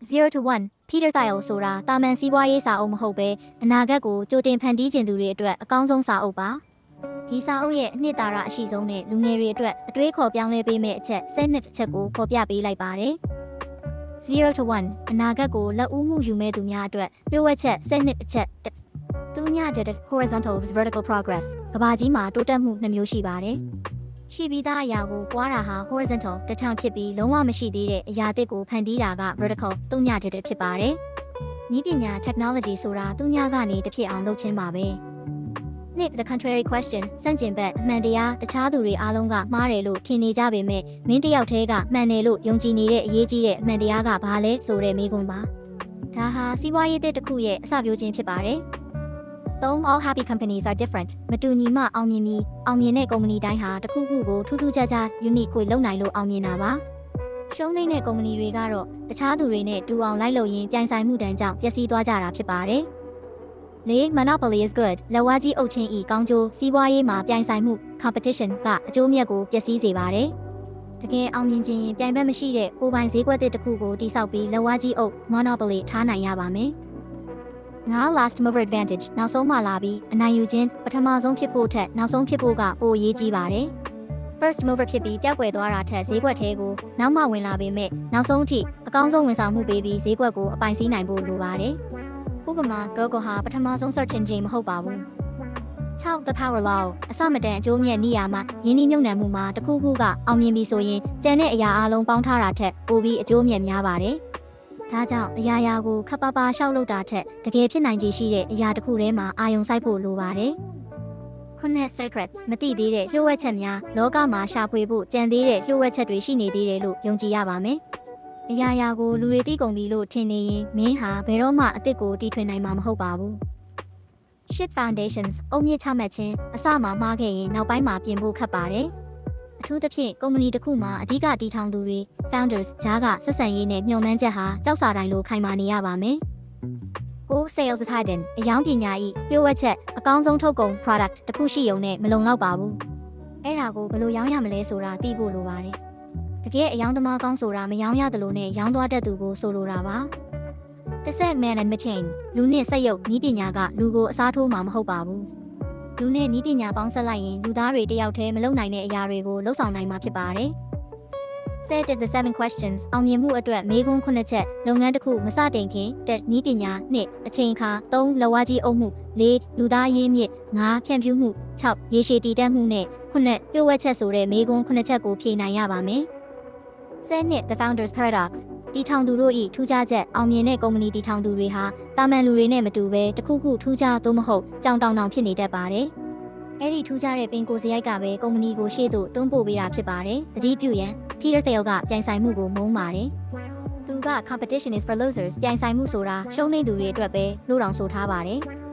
0 to 1 Peter Thiel ဆိုတာတာမန်စီးပွားရေးစာအုပ်မဟုတ်ပဲအနာဂတ်ကိုကြိုတင်ဖန်တီးခြင်းသူတွေအတွက်အကောင်းဆုံးစာအုပ်ပါဒီစာအုပ်ရဲ့အနှစ်သာရအရှိဆုံးနဲ့လူငယ်တွေအတွက်အတွေးခေါ်ပြောင်းလဲပေးမယ့်အချက်12အချက်ကိုဖော်ပြပေးလိုက်ပါတယ်0 to 1အနာဂတ်ကိုလက်ဦးမှုယူမဲ့သူများအတွက်ပြောဝက်ချက်12အချက်သူညတဲ့ horizontal vertical progress ကဘာကြီးမှာတိုးတက်မှု2မျိုးရှိပါတယ်ရှိပြီးသားအရာကိုပွားတာဟာ horizontal တစ်ချောင်းဖြစ်ပြီးလုံးဝမရှိသေးတဲ့အရာတစ်ကိုဖန်တီးတာက vertical သူညတဲ့ဖြစ်ပါတယ်နည်းပညာ technology ဆိုတာသူညကနေတစ်ဖြစ်အောင်လုပ်ခြင်းပါပဲ Nick the contrary question စန့်ကျင်ဘက်အမှန်တရားတခြားသူတွေအားလုံးကမှားတယ်လို့ထင်နေကြပေမဲ့မင်းတယောက်တည်းကမှန်တယ်လို့ယုံကြည်နေတဲ့အရေးကြီးတဲ့အမှန်တရားကဘာလဲဆိုတဲ့မေးခွန်းပါဒါဟာစီးပွားရေးတစ်ခုရဲ့အစပျိုးခြင်းဖြစ်ပါတယ်3 All happy companies are different မတူညီမှအောင်မြင်ပြီးအောင်မြင်တဲ့ကုမ္ပဏီတိုင်းဟာတစ်ခုခုကိုထူးထူးခြားခြား unique ကိုလုပ်နိုင်လို့အောင်မြင်တာပါရှုံးနေတဲ့ကုမ္ပဏီတွေကတော့တခြားသူတွေနဲ့တူအောင်လိုက်လို့ရင်ပြိုင်ဆိုင်မှုတန်းကြောင့်ပျက်စီးသွားကြတာဖြစ်ပါတယ်Monopoly is good လက်ဝါးကြီးအုပ်ချင်းဤကောင်းကျိုးစီးပွားရေးမှာပြိုင်ဆိုင်မှု competition ကအကျိုးမြတ်ကိုပျက်စီးစေပါတယ်တကယ်အောင်မြင်ခြင်းပြိုင်ဘက်မရှိတဲ့ကိုယ်ပိုင်ဈေးကွက်တစ်ခုကိုတိစောက်ပြီးလက်ဝါးကြီးအုပ် Monopoly ထားနိုင်ရပါမယ်last mover advantage နောက်ဆုံးမှလာပြီးအနိုင်ယူခြင်းပထမဆုံးဖြစ်ဖို့ထက်နောက်ဆုံးဖြစ်ဖို့ကပိုအရေးကြီးပါတယ် First mover ဖြစ်ပြီးပျောက်ကွယ်သွားတာထက်ဈေးကွက်ထဲကိုနောက်မှဝင်လာပေမဲ့နောက်ဆုံးအထိအကောင်းဆုံးဝန်ဆောင်မှုပေးပြီးဈေးကွက်ကိုအပိုင်စီးနိုင်ဖို့လိုပါတယ်ဥပမာ Google ဟာပထမဆုံး search engine မဟုတ်ပါဘူး6 The Power Law အစမတန်အကျိုးမြတ်နေရာမှာယင်းနှိမ့်မြုံနှံမှုမှာတစ်ခုခုကအောင်မြင်ပြီဆိုရင်ကျန်တဲ့အရာအလုံးပေါင်းထားတာထက်ပိုပြီးအကျိုးမြတ်များပါတယ်ဒါကြောင့်အရာရာကိုခပ်ပါပါရှောက်လုပ်တာထက်တကယ်ဖြစ်နိုင်ခြေရှိတဲ့အရာတစ်ခုထဲမှာအာရုံစိုက်ဖို့လိုပါတယ်9 secrets မသိသေးတဲ့လျှို့ဝှက်ချက်များလောကမှာရှာဖွေဖို့ကြံသေးတဲ့လျှို့ဝှက်ချက်တွေရှိနေသေးတယ်လို့ယုံကြည်ရပါမယ်အရာရာကိုလူတွေသိကုန်ပြီလို့ထင်နေရင်မင်းဟာဘယ်တော့မှအစ်စ်ကိုတီထွင်နိုင်မှာမဟုတ်ပါဘူး Shit foundations အုံမြင့်ချမှတ်ခြင်းအစမှာမှားခဲ့ရင်နောက်ပိုင်းမှာပြင်ဖို့ခက်ပါတယ်အထူးသဖြင့်ကုမ္ပဏီတစ်ခုမှာအဓိကတည်ထောင်သူတွေ founders ကြားကဆက်ဆံရေးနဲ့မျှော်မှန်းချက်ဟာကြောက်စာတိုင်းလိုခိုင်မာနေရပါမယ်Sales is hidden အယောင်ပညာ၏လျှို့ဝှက်ချက်အကောင်းဆုံးထုတ်ကုန် product တစ်ခုရှိုံနဲ့မလုံလောက်ပါဘူးအဲ့ဒါကိုဘယ်လိုရောင်းရမလဲဆိုတာသိဖို့လိုပါတယ်တကယ်အယောင်သမားကောင်းဆိုတာမရောင်းရတယ်လို့နဲ့ရောင်းသွားတတ်သူကိုဆိုလိုတာပါတစ်ဆက် man and machine လူနဲ့စက်ရုပ်နည်းပညာကလူကိုအစားထိုးမှာမဟုတ်ပါဘူးလူနဲ့နည်းပညာပေါင်းစပ်လိုက်ရင်လူသားတွေတယောက်တည်းမလုပ်နိုင်တဲ့အရာတွေကိုလှုပ်ဆောင်နိုင်မှာဖြစ်ပါတယ်Set the 7 questions အောင်မြင်မှုအတွက်မေးခွန်း9ချက်လုပ်ငန်းတစ်ခုမစတင်ခင်တက်နည်းပညာ2အချိန်အခါ3လက်ဝါးကြီးအုပ်မှု4လူသားရင်းမြစ်5ဖြန့်ဖြူးမှု6ရေရှည်တည်တံ့မှုနဲ့9လျှို့ဝှက်ချက်ဆိုတဲ့မေးခွန်း9ချက်ကိုဖြေနိုင်ရပါမယ်7 The Founders Paradox တည်ထောင်သူတို့၏ထူးခြားချက်အောင်မြင်တဲ့ကုမ္ပဏီတည်ထောင်သူတွေဟာတာမန်လူတွေနဲ့မတူဘဲတခုခုထူးခြားသို့မဟုတ်ကြောင်တောင်တောင်ဖြစ်နေတတ်ပါတယ်အဲ့ဒီထူးခြားတဲ့ပင်ကိုစရိုက်ကပဲကုမ္ပဏီကိုရှေ့သို့တွန်းပို့ပေးတာဖြစ်ပါတယ်။တတိပြုရန် Peter Thiel ကပြိုင်ဆိုင်မှုကိုမုန်းပါတယ်။သူက competition is for losers ပြိုင်ဆိုင်မှုဆိုတာရှုံးနေသူတွေအတွက်ပဲလို့တောင်ဆိုထားပါတယ်။